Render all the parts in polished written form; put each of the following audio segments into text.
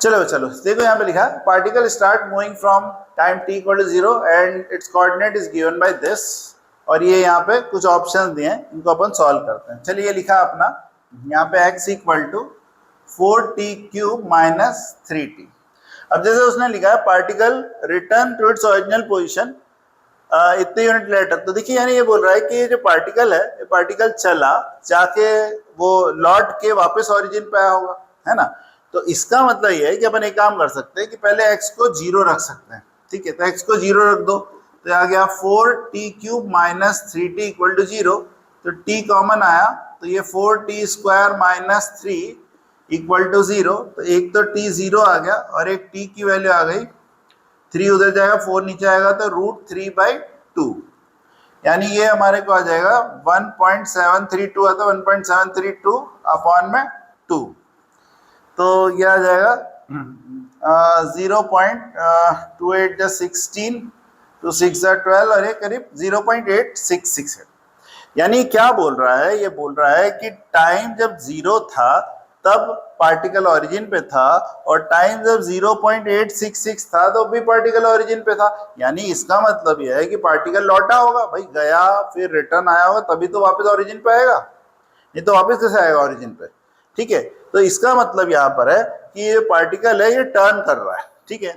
चलो चलो देखो यहाँ पे लिखा है particle start moving from time t equal to 0 and its coordinate is given by this, और ये यहाँ पे कुछ ऑप्शंस दिए हैं, इनको अपन सॉल्व करते हैं। चलिए लिखा अपना यहाँ पे x equal to 4t cube minus 3t। अब जैसे उसने लिखा है particle return to its original position इतने यूनिट लेटर, तो देखिए यानी ये बोल रहा है कि ये जो पार्टिकल है, ये पार्टिकल चला जाके वो लौट के वापस ओरिजिन पे आया होगा, है ना। तो इसका मतलब ये है कि अपन एक काम कर सकते हैं कि पहले x को 0 रख सकते हैं, ठीक है। तो x को 0 रख दो, तो आ गया 4t cube minus 3t equal to 0। तो t कॉमन आया, तो ये 4t square minus 3 equal to 0। तो एक तो t 0 आ गया और एक t की वैल्यू आ गई 3, उधर जाएगा 4 नीचे आएगा तो √3/2, यानी ये हमारे को आ जाएगा 1.732 आता है, 1.732 अपॉन में 2, तो ये आ जाएगा 0.28 या 16 to 6 या 12 और ये करीब 0.866 है। यानी क्या बोल रहा है, ये बोल रहा है कि टाइम जब 0 था तब पार्टिकल ओरिजिन पे था, और टाइम जब 0.866 था तो भी पार्टिकल ओरिजिन पे था। यानी इसका मतलब यह है कि पार्टिकल लौटा होगा, भाई गया फिर रिटर्न आया होगा तभी तो वापस ओरिजिन पे आएगा, नहीं तो वापस कैसे आएगा ओरिजिन पे, ठीक है। तो इसका मतलब यहाँ पर है कि ये पार्टिकल है ये टर्न कर रहा है, ठीक है।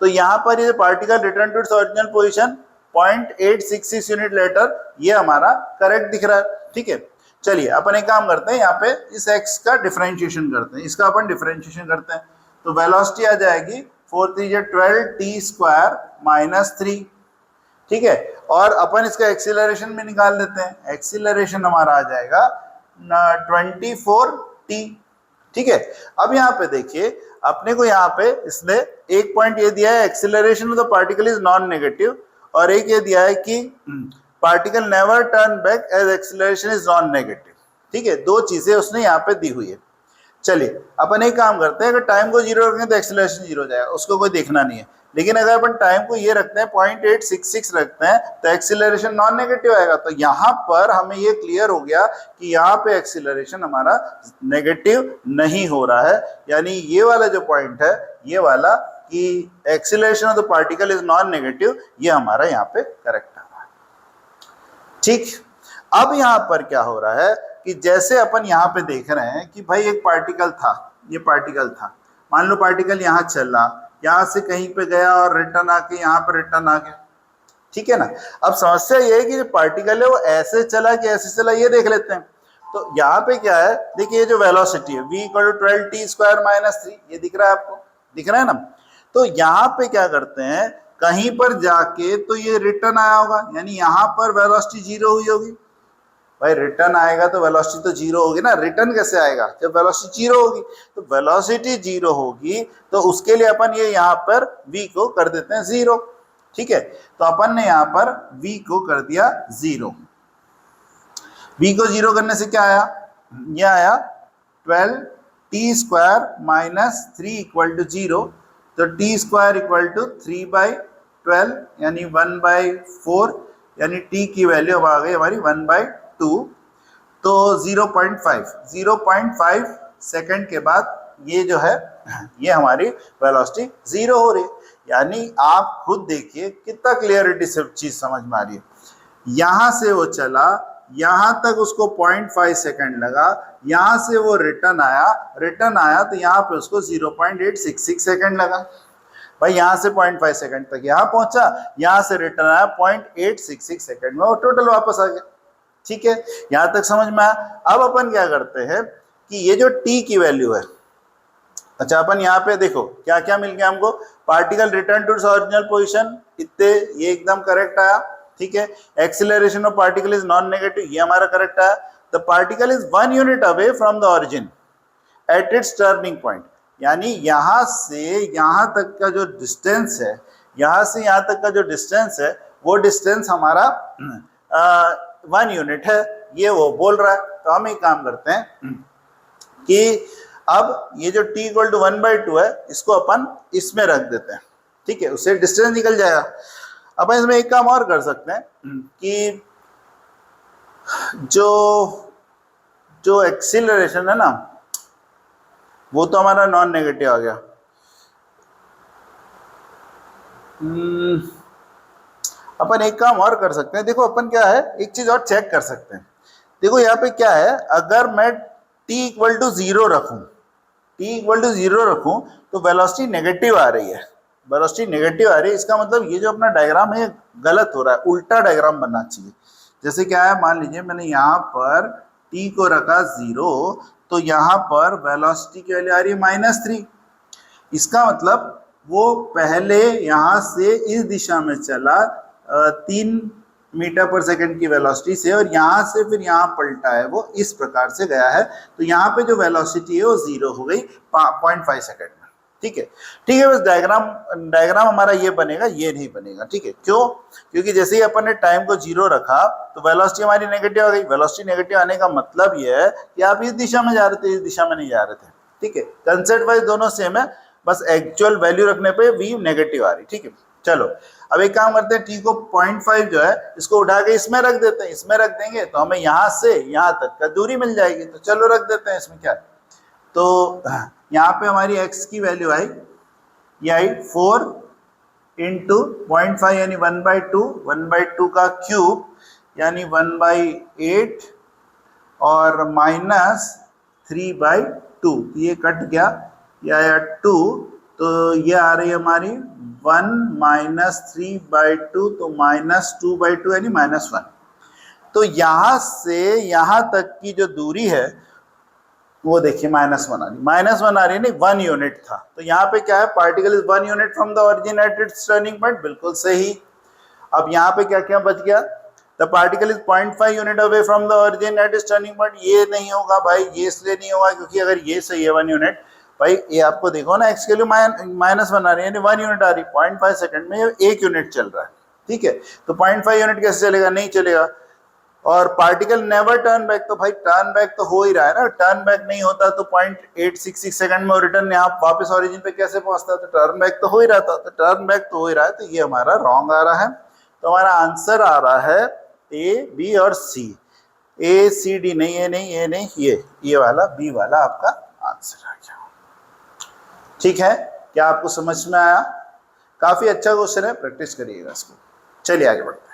तो यहाँ पर ये particle return to its original position 0.866 unit later, ये हमारा करेक्ट दिख रहा है, ठीक है। चलिए अपन एक काम करते हैं, यहाँ पे इस x का डिफरेंशिएशन करते हैं, इसका अपन डिफरेंशिएशन करते हैं। तो वेलोसिटी आ जाएगी 4 3 12 t स्क्वायर माइनस 3, ठीक है। और अपन इसका एक्सीलरेशन भी निकाल देते हैं, एक्सीलरेशन हमारा आ जाएगा 24t, ठीक है। अब यहाँ पे देखिए अपने को यहाँ पे इसने एक पॉइंट ये दिया है acceleration of the particle is non negative, और एक ये दिया है कि particle never turn back as acceleration is non negative, ठीक है। दो चीजें उसने यहाँ पे दी हुई है। चलिए अपन एक काम करते हैं, अगर टाइम को 0 रखें तो एक्सीलरेशन 0 हो जाएगा, उसको कोई देखना नहीं है। लेकिन अगर अपन टाइम को ये रखते हैं 0.866 रखते हैं तो एक्सीलरेशन नॉन नेगेटिव आएगा। तो यहाँ पर हमें ये क्लियर हो गया कि यहाँ पे एक्सीलरेशन हमारा नेगेटिव नहीं हो रहा है, यानी ये वाला जो पॉइंट है, ये वाला कि acceleration of the particle is non negative, ये हमारा यहाँ पे करेक्ट आ रहा है, ठीक। अब यहाँ पर क्या हो रहा है कि जैसे अपन यहाँ पे देख रहे हैं कि भाई एक पार्टिकल था, ये पार्टिकल था, मान लो पार्टिकल यहाँ चला, यहाँ से कहीं पे गया और रिटर्न आके यहाँ पर रिटर्न आ गया, ठीक है ना। अब समस्या ये है कि जो पार्टिकल है वो ऐसे चला कि ऐसे चला, ये देख लेते हैं। तो यहाँ पे क्या है, देखिए ये जो वेलोसिटी है v equal to 12t square minus 3, ये दिख रहा है आपको, दिख रहा है ना। तो यहाँ पे क्या करते हैं, कहीं पर जाके तो ये रिटर्न आया होगा, यानी यहाँ पर वेलोसिटी 0 हुई होगी। भाई रिटर्न आएगा तो वेलोसिटी तो 0 होगी ना, रिटर्न कैसे आएगा जब वेलोसिटी 0 होगी। तो वेलोसिटी 0 होगी तो उसके लिए अपन ये यहाँ पर v को कर देते हैं 0, ठीक है। तो अपन ने यहाँ पर v को कर दिया 0। v को 0 करने से क्या आया, ये आया 12t square minus 3 equal to 0। तो t स्क्वायर इक्वल टू 3/12 यानी 1/4, यानी t की वैल्यू अब आ गई हमारी 1/2। तो 0.5 सेकंड के बाद ये जो है, ये हमारी वेलोसिटी 0 हो रही है। यानी आप खुद देखिए कितना क्लियरिटी से चीज समझ में आ रही है। यहां से वो चला, यहां तक उसको 0.5 सेकंड लगा, यहां से वो रिटर्न आया तो यहाँ पे उसको 0.866 सेकंड लगा। भाई यहाँ से 0.5 सेकंड तक यहाँ पहुंचा, यहाँ से रिटर्न आया 0.866 सेकंड में वो टोटल वापस आ गया, ठीक है। यहां तक समझ में आया। अब अपन क्या करते हैं कि ये जो t की वैल्यू है, अच्छा अपन यहाँ पे देखो क्या क्या मिल गया हमको, particle return to its original position इतने, ये एकदम करेक्ट आया, ठीक है। Acceleration of particle is non negative, ये हमारा करेक्ट आया। The particle is 1 unit away from the origin at its turning point, यानी यहां से यहां तक का जो डिस्टेंस है, यहां से यहां तक का जो डिस्टेंस है, वो डिस्टेंस हमारा 1 यूनिट है, ये वो बोल रहा है। तो हम एक काम करते हैं कि अब ये जो t इक्वल टू 1/2 है, इसको अपन इसमें रख देते हैं, ठीक है, उससे डिस्टेंस निकल जाएगा। अपन इसमें एक काम और कर सकते हैं कि जो एक्सीलरेशन है ना, वो तो हमारा नॉन नेगेटिव आ गया, अपन एक काम और कर सकते हैं। देखो अपन क्या है, एक चीज और चेक कर सकते हैं। देखो यहाँ पे क्या है, अगर मैं t इक्वल टू 0 रखूं, t इक्वल टू 0 रखूं तो वेलोसिटी नेगेटिव आ रही है, वेलोसिटी नेगेटिव आ रही है। इसका मतलब ये जो अपना डायग्राम है गलत हो रहा है, उल्टा डायग्राम बनना चाहिए। जैसे क्या है, मान लीजिए मैंने यहाँ पर t को रखा 0, तो यहाँ पर वेलोसिटी की वैल्यू आ रही है -3। इसका मतलब वो पहले यहाँ से इस दिशा में चला 3 मीटर पर सेकंड की वेलोसिटी से, और यहाँ से फिर यहाँ पलटा है, वो इस प्रकार से गया है। तो यहाँ पे जो वेलोसिटी है वो 0 हो गई 0.5 सेकंड में। ठीक है, ठीक है। बस डायग्राम हमारा ये बनेगा, ये नहीं बनेगा। ठीक है, क्यों? क्योंकि जैसे ही अपन ने टाइम को 0 रखा तो वेलोसिटी हमारी नेगेटिव आ गई। वेलोसिटी नेगेटिव आने का मतलब ये है कि आप इस दिशा में जा रहे थे, इस दिशा में नहीं जा रहे थे। ठीक है, कंसेप्ट वाइज दोनों सेम है, बस एक्चुअल वैल्यू रखने पे v नेगेटिव आ रही। ठीक है, चलो अब एक काम करते हैं, t को 0.5 जो है इसको उठा के इसमें रख देते हैं। इसमें रख देंगे तो हमें यहाँ से यहाँ तक का दूरी मिल जाएगी। तो चलो रख देते हैं इसमें, क्या है। तो यहाँ पे हमारी x की वैल्यू आई, ये आई 4 इंटू 0.5 यानी 1/2, 1/2 का क्यूब यानी 1/8 और -3/2। ये कट गया, ये आया 2, तो ये आ रही है हमारी 1 -3/2, तो -2/2 यानी -1। तो यहाँ से यहाँ तक की जो दूरी है वो देखिए -1 आ रही, -1 आ रही है, नहीं 1 यूनिट था। तो यहाँ पे क्या है, particle is 1 unit from the origin at its turning point. बिल्कुल सही। अब यहाँ पे क्या क्या बच गया, the particle is 0.5 unit away from the origin at its turning point. ये नहीं होगा भाई, ये इसलिए नहीं होगा क्योंकि अगर ये सही है 1 यूनिट, भाई ये आपको देखो ना, एक्स के लिए -1 आ रही है, यानी 1 यूनिट आ रही, 0.5 सेकंड में 1 यूनिट चल रहा है। ठीक है, तो 0.5 यूनिट कैसे चलेगा, नहीं चलेगा। और पार्टिकल नेवर टर्न बैक, तो भाई टर्न बैक तो हो ही रहा है ना। टर्न बैक नहीं होता तो 0.866 सेकंड में रिटर्न यहाँ वापस ओरिजिन पे कैसे पहुंचता, तो टर्न बैक तो हो ही रहा था। तो टर्न बैक तो हो ही रहा है, तो ये हमारा रॉन्ग आ रहा है। तो हमारा आंसर आ रहा है ए, बी और सी। ए सी डी नहीं, ये नहीं, ये नहीं, ये वाला बी वाला आपका आंसर आ गया। ठीक है, क्या आपको समझ में आया? काफी अच्छा क्वेश्चन है, प्रैक्टिस करिएगा इसको। चलिए आगे बढ़ते हैं।